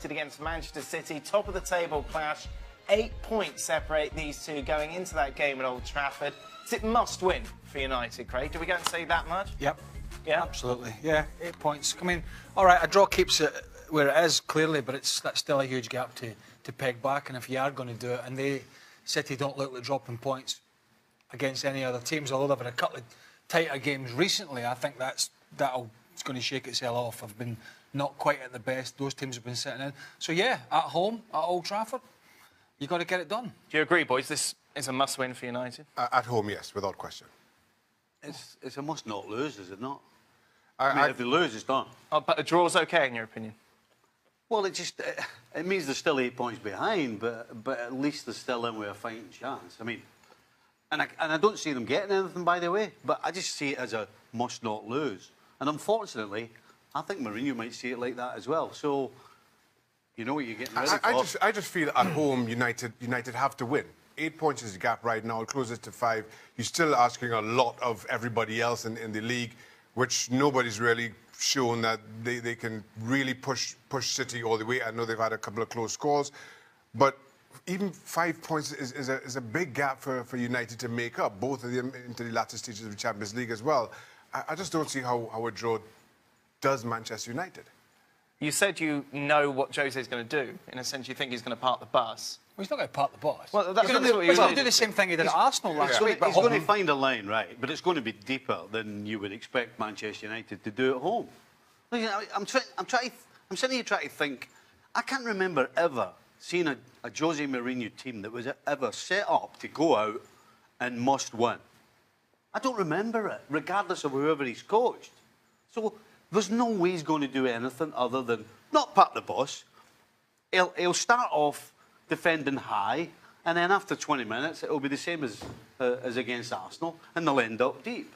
United against Manchester City, top of the table clash. 8 points separate these two going into that game at Old Trafford. Is it must win for United, Craig? Do we go and say that much? Yep. Yeah? Absolutely. Yeah, 8 points. I mean, all right, a draw keeps it where it is, clearly, but that's still a huge gap to peg back. And if you are going to do it, and City don't look like dropping points against any other teams, although they've had a couple of tighter games recently, I think it's going to shake itself off. I've been not quite at the best those teams have been sitting in. So, yeah, at home, at Old Trafford, you've got to get it done. Do you agree, boys? This is a must-win for United? At home, yes, without question. It's a must-not lose, is it not? I mean, if they lose, it's done. Oh, but a draw's OK, in your opinion? Well, it means they're still 8 points behind, but at least they're still in with a fighting chance. I mean, and I don't see them getting anything, by the way, but I just see it as a must-not lose. And unfortunately, I think Mourinho might see it like that as well. So, you know what you're getting ready for. I just feel at home, United have to win. 8 points is the gap right now. It closes to 5. You're still asking a lot of everybody else in the league, which nobody's really shown that they can really push City all the way. I know they've had a couple of close scores, but even 5 points is a big gap for United to make up, both of them into the latter stages of the Champions League as well. I just don't see how a draw does Manchester United. You said you know what Jose's going to do. In a sense, you think he's going to park the bus. Well, he's not going to park the bus. Well, that's he's going to do the same thing he did at Arsenal last week. He's going to find a line, right, but it's going to be deeper than you would expect Manchester United to do at home. I'm sitting here trying to think. I can't remember ever seeing a Jose Mourinho team that was ever set up to go out and must win. I don't remember it, regardless of whoever he's coached. So there's no way he's going to do anything other than not park the bus. He'll start off defending high, and then after 20 minutes, it'll be the same as against Arsenal, and they'll end up deep.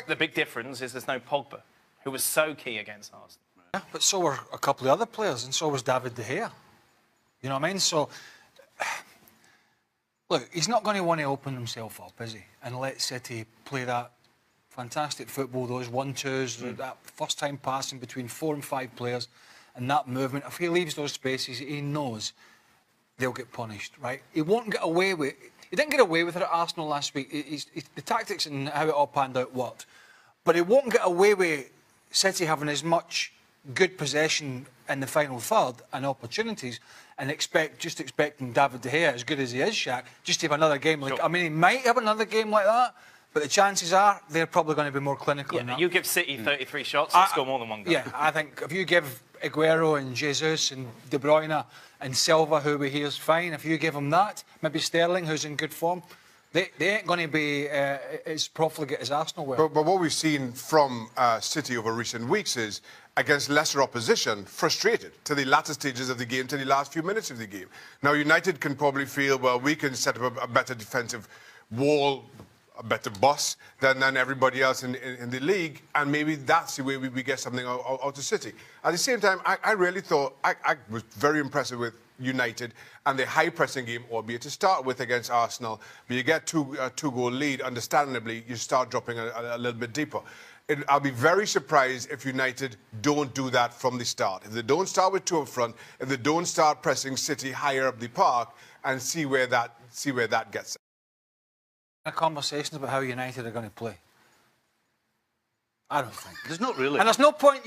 The big difference is there's no Pogba, who was so key against Arsenal. Yeah, but so were a couple of other players, and so was David De Gea. You know what I mean? So, look, he's not going to want to open himself up, is he? And let City play that fantastic football, those 1-2s, that first-time passing between 4 and 5 players, and that movement. If he leaves those spaces, he knows they'll get punished, right? He won't get away with... He didn't get away with it at Arsenal last week. The tactics and how it all panned out worked. But he won't get away with City having as much good possession in the final third and opportunities and expecting David De Gea, as good as he is, Shaq, just to have another game like... Sure. I mean, he might have another game like that, but the chances are they're probably going to be more clinical than that. You give City 33 shots and score more than one goal. Yeah, I think if you give Aguero and Jesus and De Bruyne and Silva, who we hear is fine, if you give them that, maybe Sterling, who's in good form, they ain't going to be as profligate as Arsenal were. But what we've seen from City over recent weeks is, against lesser opposition, frustrated to the latter stages of the game, to the last few minutes of the game. Now, United can probably feel, well, we can set up a better defensive wall, a better boss than everybody else in the league, and maybe that's the way we get something out of City. At the same time, I really thought, I was very impressed with United and the high-pressing game, albeit to start with against Arsenal. But you get two-goal lead, understandably, you start dropping a little bit deeper. I'll be very surprised if United don't do that from the start. If they don't start with 2 up front, if they don't start pressing City higher up the park and see where that gets them. Conversations about how United are going to play. I don't think. There's not really. And there's no point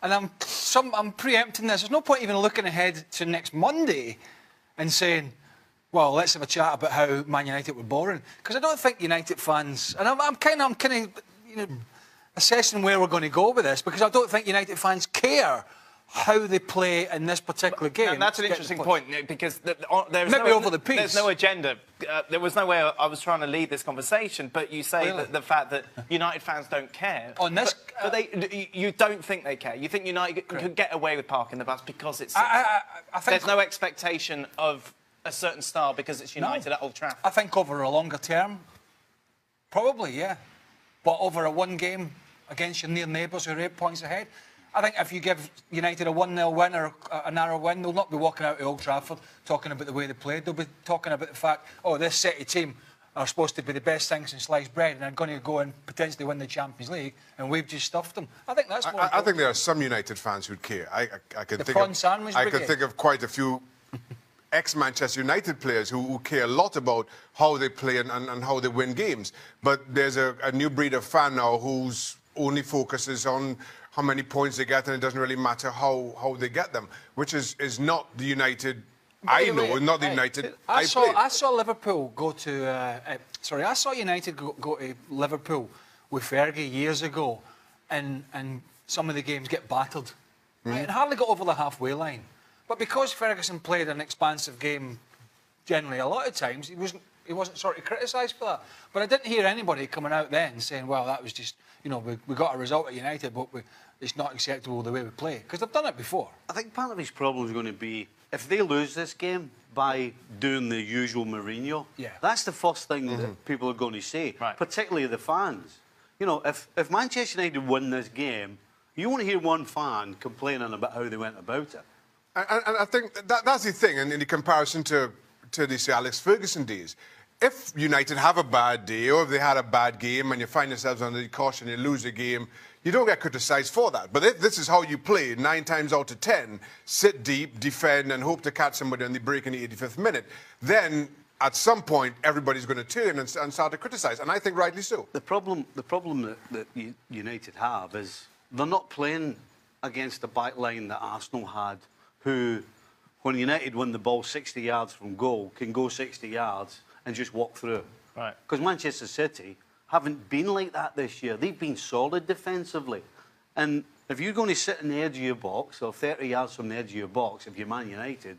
I'm preempting this, there's no point even looking ahead to next Monday and saying, well, let's have a chat about how Man United were boring. Because I don't think United fans, and I'm kind of you know, assessing where we're going to go with this, because I don't think United fans care how they play in this particular game. And that's an interesting point, because there's no agenda. There was no way I was trying to lead this conversation, but you say that the fact that United fans don't care. On this, you don't think they care. You think United could get away with parking the bus because it's... I think there's no expectation of a certain style because it's United at Old Trafford. I think over a longer term, probably, yeah. But over a one game against your near neighbours who are 8 points ahead, I think if you give United a 1-0 win or a narrow win, they'll not be walking out to Old Trafford talking about the way they played. They'll be talking about the fact, oh, this City team are supposed to be the best thing since sliced bread and are going to go and potentially win the Champions League, and we've just stuffed them. I think that's more I think there are some United fans who'd care. I can The think prawn of, sandwich I can brigade. think of quite a few ex-Manchester United players who care a lot about how they play and how they win games. But there's a new breed of fan now whose only focuses on how many points they get, and it doesn't really matter how they get them, which is not the United I know, not the United I played. I saw Liverpool go to... I saw United go to Liverpool with Fergie years ago, and some of the games get battered. Right? And hardly got over the halfway line. But because Ferguson played an expansive game generally a lot of times, he wasn't sort of criticised for that. But I didn't hear anybody coming out then saying, well, that was just, you know, we got a result at United, but it's not acceptable the way we play. Because they've done it before. I think part of his problem is going to be, if they lose this game by doing the usual Mourinho, that's the first thing that people are going to say, particularly the fans. You know, if Manchester United win this game, you won't hear one fan complaining about how they went about it. And I think that's the thing, and in the comparison to the say, Alex Ferguson days. If United have a bad day, or if they had a bad game and you find yourselves under the caution, you lose a game, you don't get criticised for that. But if this is how you play, 9 times out of 10, sit deep, defend, and hope to catch somebody on the break in the 85th minute, then at some point everybody's going to turn and start to criticise, and I think rightly so. The problem that United have is they're not playing against the back line that Arsenal had, who, when United win the ball 60 yards from goal, can go 60 yards and just walk through. Right. Because Manchester City haven't been like that this year. They've been solid defensively. And if you're going to sit in the edge of your box, or 30 yards from the edge of your box, if you're Man United,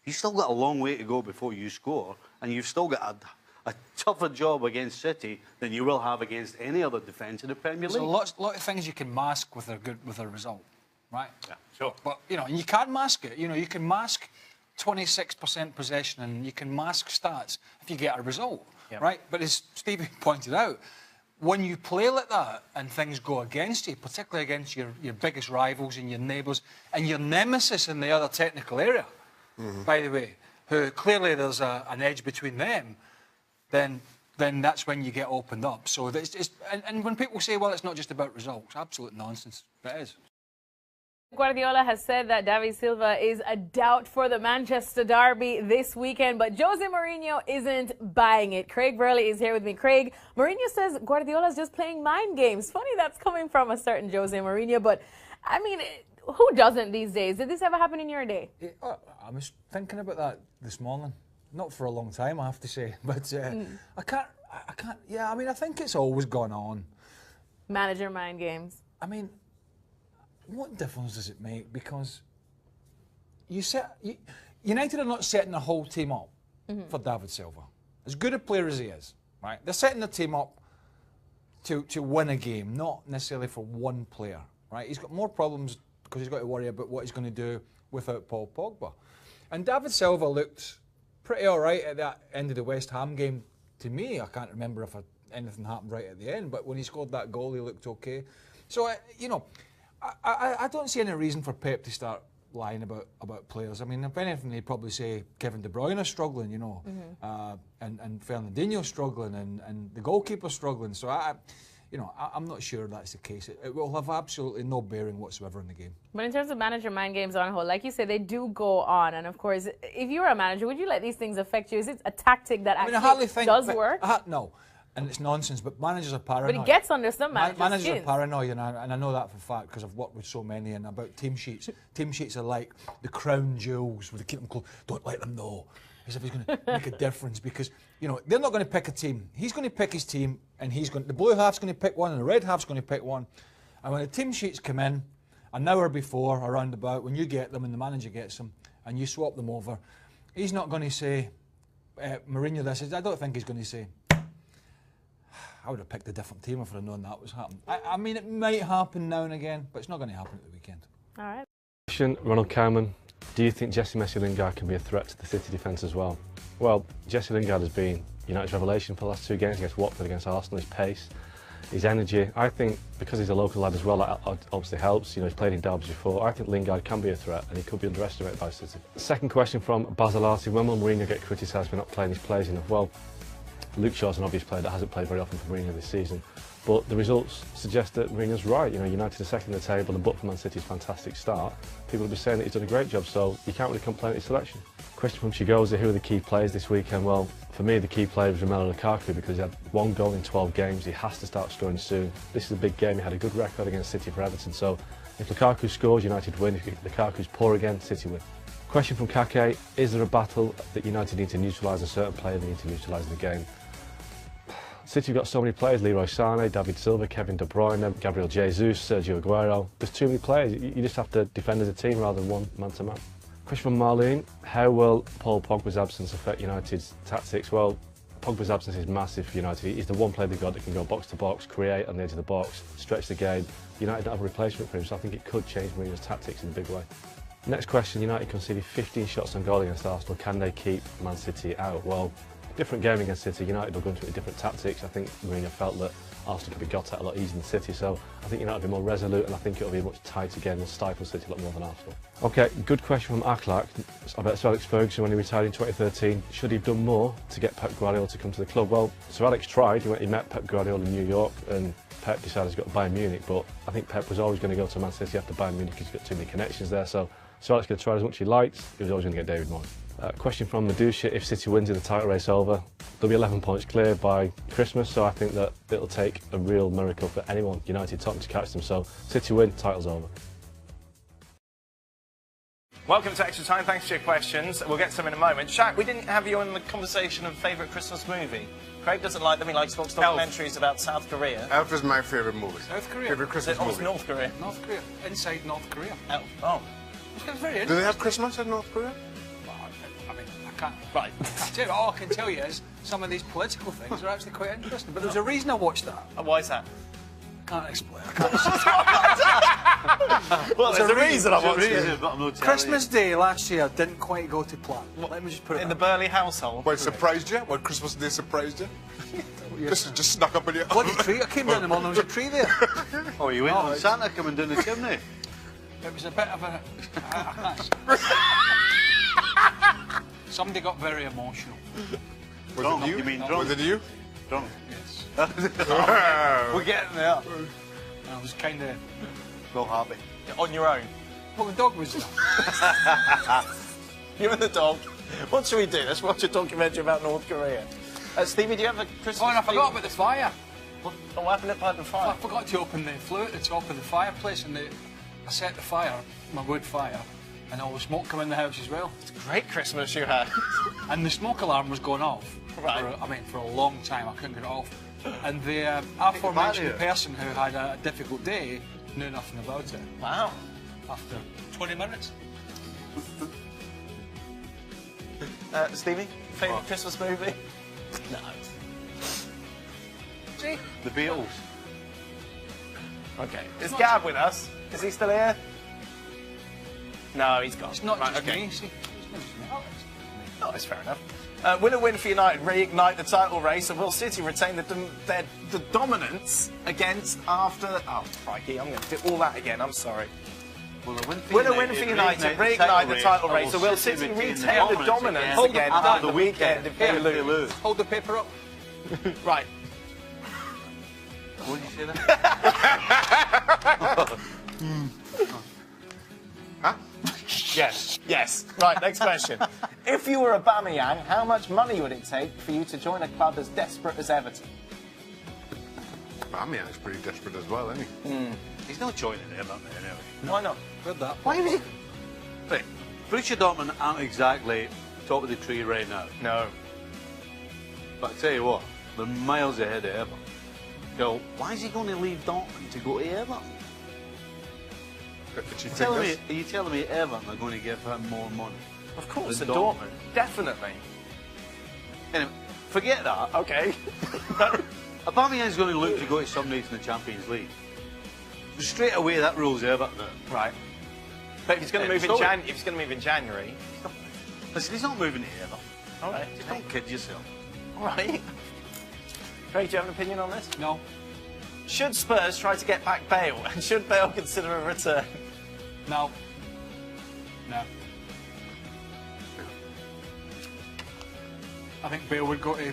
you've still got a long way to go before you score, and you've still got a tougher job against City than you will have against any other defence in the Premier League. There's a lot of things you can mask with a result, right? Yeah, sure. But, you know, and you can mask it. You know, you can mask 26% possession and you can mask stats if you get a result, right? But as Stevie pointed out, when you play like that and things go against you, particularly against your biggest rivals and your neighbours and your nemesis in the other technical area, by the way, who clearly there's an edge between them, then that's when you get opened up. So and when people say, well, it's not just about results, absolute nonsense. It is. Guardiola has said that David Silva is a doubt for the Manchester derby this weekend, but Jose Mourinho isn't buying it. Craig Burley is here with me. Craig, Mourinho says Guardiola's just playing mind games. Funny that's coming from a certain Jose Mourinho, but I mean, who doesn't these days? Did this ever happen in your day? I was thinking about that this morning. Not for a long time, I have to say, but I can't. Yeah, I mean, I think it's always gone on. Manager mind games. I mean, what difference does it make? Because United are not setting the whole team up for David Silva. As good a player as he is, right? They're setting the team up to win a game, not necessarily for one player, right? He's got more problems because he's got to worry about what he's going to do without Paul Pogba. And David Silva looked pretty all right at that end of the West Ham game. To me, I can't remember if anything happened right at the end, but when he scored that goal, he looked okay. So, you know, I don't see any reason for Pep to start lying about players. I mean, if anything, they'd probably say Kevin De Bruyne is struggling, you know, and Fernandinho's struggling, and the goalkeeper's struggling. So, I'm not sure that's the case. It will have absolutely no bearing whatsoever in the game. But in terms of manager mind games on hold, like you said, they do go on. And of course, if you were a manager, would you let these things affect you? Is it a tactic that actually does work? No. And it's nonsense, but managers are paranoid. But it gets under some managers' managers skins. are paranoid, and I know that for a fact because I've worked with so many, and about team sheets. Team sheets are like the crown jewels, where they keep them close. Don't let them know, as if he's going to make a difference, because, you know, they're not going to pick a team. He's going to pick his team, and the blue half's going to pick one, and the red half's going to pick one. And when the team sheets come in, an hour before, around about, when you get them and the manager gets them, and you swap them over, he's not going to say, Mourinho this. I don't think he's going to say, I would have picked a different team if I'd known that was happening. I mean, it might happen now and again, but it's not going to happen at the weekend. All right. Question, Ronald Carman, do you think Jesse Lingard can be a threat to the City defence as well? Well, Jesse Lingard has been United's revelation for the last 2 games against Watford, against Arsenal. His pace, his energy. I think because he's a local lad as well, that obviously helps. You know, he's played in derbys before. I think Lingard can be a threat, and he could be underestimated by City. Second question from Basilati: when will Mourinho get criticised for not playing his players enough? Well, Luke Shaw's an obvious player that hasn't played very often for Mourinho this season. But the results suggest that Mourinho's right. You know, United are second in the table, and but for Man City's fantastic start, people will be saying that he's done a great job, so you can't really complain at his selection. Question from Chigoza, who are the key players this weekend? Well, for me, the key player was Romelu Lukaku because he had 1 goal in 12 games. He has to start scoring soon. This is a big game. He had a good record against City for Everton, so if Lukaku scores, United win. If Lukaku's poor again, City win. Question from Kake, is there a battle that United need to neutralise a certain player they need to neutralise in the game? City have got so many players, Leroy Sané, David Silva, Kevin De Bruyne, Gabriel Jesus, Sergio Aguero. There's too many players. You just have to defend as a team rather than one man-to-man. Question from Marlene, how will Paul Pogba's absence affect United's tactics? Well, Pogba's absence is massive for United. He's the one player they've got that can go box to box, create on the edge of the box, stretch the game. United don't have a replacement for him, so I think it could change Mourinho's tactics in a big way. Next question, United conceded 15 shots on goal against Arsenal. Can they keep Man City out? Well, different game against City. United will go into it with different tactics. I think Mourinho felt that Arsenal could be got at a lot easier than City, so I think United will be more resolute, and I think it'll be a much tighter game. They'll stifle City a lot more than Arsenal. Okay, good question from Akhlak about Sir Alex Ferguson when he retired in 2013. Should he have done more to get Pep Guardiola to come to the club? Well, Sir Alex tried. He met Pep Guardiola in New York, and Pep decided to go to Bayern Munich, but I think Pep was always going to go to Man City after Bayern Munich because he's got too many connections there, so Sir Alex could have tried as much as he liked. He was always going to get David Moyes. Question from Medusha, if City wins in the title race over, they'll be 11 points clear by Christmas, so I think that it'll take a real miracle for anyone, United, Tottenham, to catch them, so City win, title's over. Welcome to Extra Time, thanks for your questions. We'll get some in a moment. Shaq, we didn't have you on the conversation of favourite Christmas movie. Craig doesn't like them, he likes to watch documentaries about South Korea. Elf is my favourite movie. South Korea? Favourite Christmas movie. It's North Korea. North Korea. Inside North Korea. Elf. Oh. Which is very interesting. Do they have Christmas in North Korea? Well, I mean, I can't. Right. All I can tell you is some of these political things are actually quite interesting. But there's a reason I watched that. Why is that? I can't explain. Well, there's a reason I watched it. But I'm not telling Christmas Day last year didn't quite go to plan. Let me just put it In the Burley household. What surprised you? What Christmas Day surprised you? Just snuck up in your... Bloody tree. I came down the morning, there was a tree there. you. Oh, you went on Santa coming down the chimney? It was a bit of a... Somebody got very emotional. Was Drunk, it you? you mean drunk? Was it you? Drunk. Yes. We're getting there. I was kind of... Well happy. On your own. Well, the dog was there. You and the dog. What should we do? Let's watch a documentary about North Korea. Stevie, do you have a Christmas... Oh, and I forgot about the fire. What happened at the fire? I forgot to open the flue at the top of the fireplace, and I set the fire, my wood fire, and all the smoke come in the house as well. It's a great Christmas you had. And the smoke alarm was going off. Right. For a long time, I couldn't get it off. And the aforementioned person who had a difficult day knew nothing about it. Wow. After 20 minutes. Stevie, favourite Christmas movie? No. See? The Beatles. Okay. Is Gab with us? Is he still here? No, he's gone. It's not Right, just okay. me. See? It's not just me. No, that's fair enough. Will a win for United reignite the title race, and will City retain the dominance against after... Oh, crikey, I'm going to do all that again, I'm sorry. Will a win for United reignite the title race, or will City retain the dominance again after the weekend if they lose? Hold the paper up. Right. What did you say there? Huh? Yes. Right, next question. If you were Aubameyang, how much money would it take for you to join a club as desperate as Everton? Aubameyang's pretty desperate as well, isn't he? He's not joining Everton anyway. Why not? Heard that. Why was he? Right. Borussia Dortmund aren't exactly top of the tree right now. No. But I tell you what, they're miles ahead of Everton. So why is he going to leave Dortmund to go to Everton? Are you telling me Everton are going to give him more money? Of course, than at Dortmund. Definitely. Anyway, forget that. Okay. Aubameyang's going to look to go to some nights in the Champions League. Straight away, that rules Everton out. Right. But if he's going to move in sorry. if he's going to move in January, Listen, he's not moving to Everton. all right. Just don't kid yourself. All right. Craig, do you have an opinion on this? No. Should Spurs try to get back Bale, and should Bale consider a return? No. No. I think Bale would go to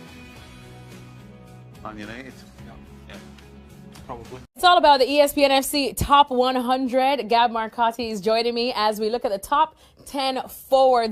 Man United. Probably. It's all about the ESPN FC Top 100. Gab Marcotti is joining me as we look at the top 10 forwards.